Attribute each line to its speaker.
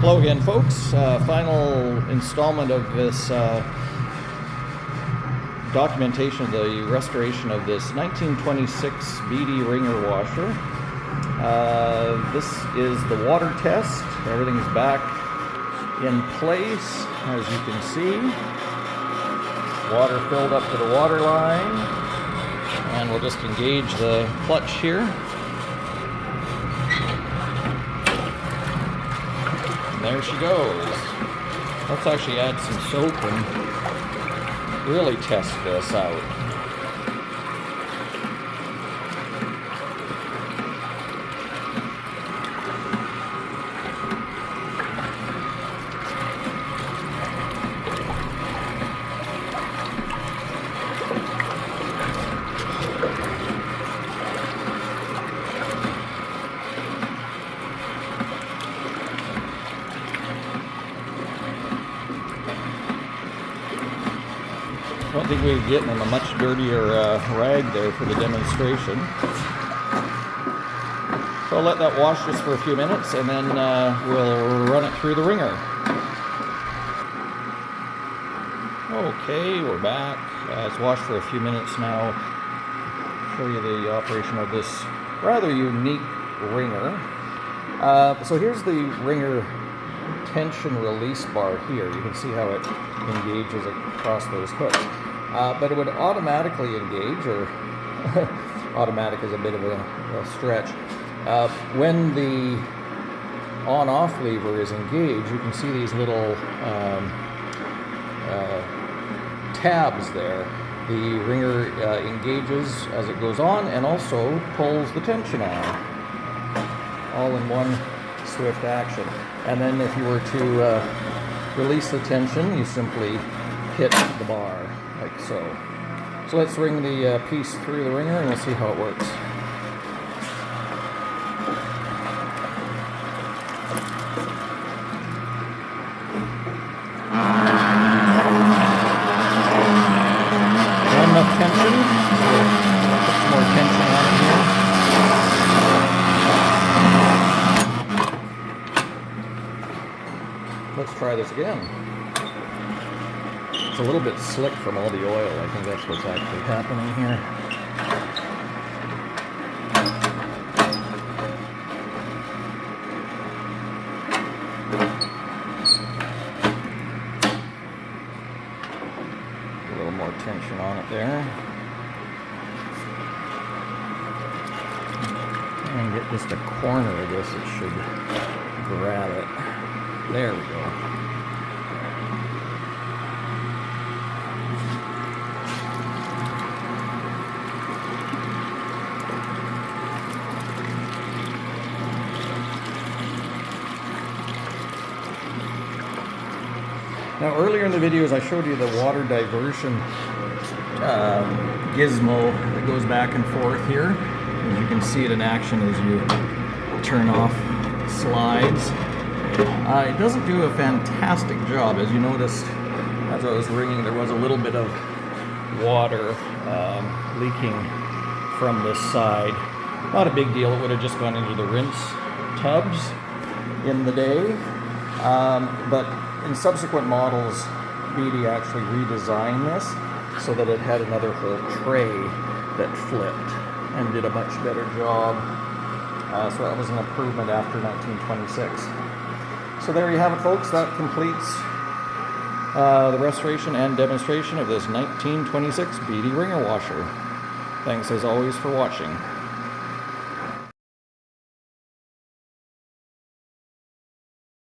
Speaker 1: Hello again, folks. Final installment of this documentation of the restoration of this 1926 Beatty Wringer washer. This is the water test. Everything's back in place, as you can see. Water filled up to the water line. And we'll just engage the clutch here. There she goes. Let's actually add some soap and really test this out. I don't think we were getting a much dirtier rag there for the demonstration. So I'll let that wash just for a few minutes and then we'll run it through the wringer. Okay, we're back. It's washed for a few minutes now. Show you the operation of this rather unique wringer. So here's the wringer tension release bar here. You can see how it engages across those hooks. But it would automatically engage, or automatic is a bit of a stretch. When the on-off lever is engaged, you can see these little tabs there. The wringer engages as it goes on and also pulls the tension on, all in one swift action. And then if you were to release the tension, you simply hit the bar, like so. So let's wring the piece through the wringer and we'll see how it works. Not enough tension, so put some more tension on it here. Let's try this again. It's a little bit slick from all the oil. I think that's what's actually happening here. A little more tension on it there. And get just a corner of this, it should grab it. There we go. Now earlier in the videos I showed you the water diversion gizmo that goes back and forth here. As you can see it in action as you turn off slides. It doesn't do a fantastic job. As you noticed as I was wringing, there was a little bit of water leaking from this side. Not a big deal, it would have just gone into the rinse tubs in the day. But in subsequent models, Beatty actually redesigned this so that it had another whole tray that flipped and did a much better job. So that was an improvement after 1926. So there you have it, folks. That completes the restoration and demonstration of this 1926 Beatty Wringer washer. Thanks as always for watching.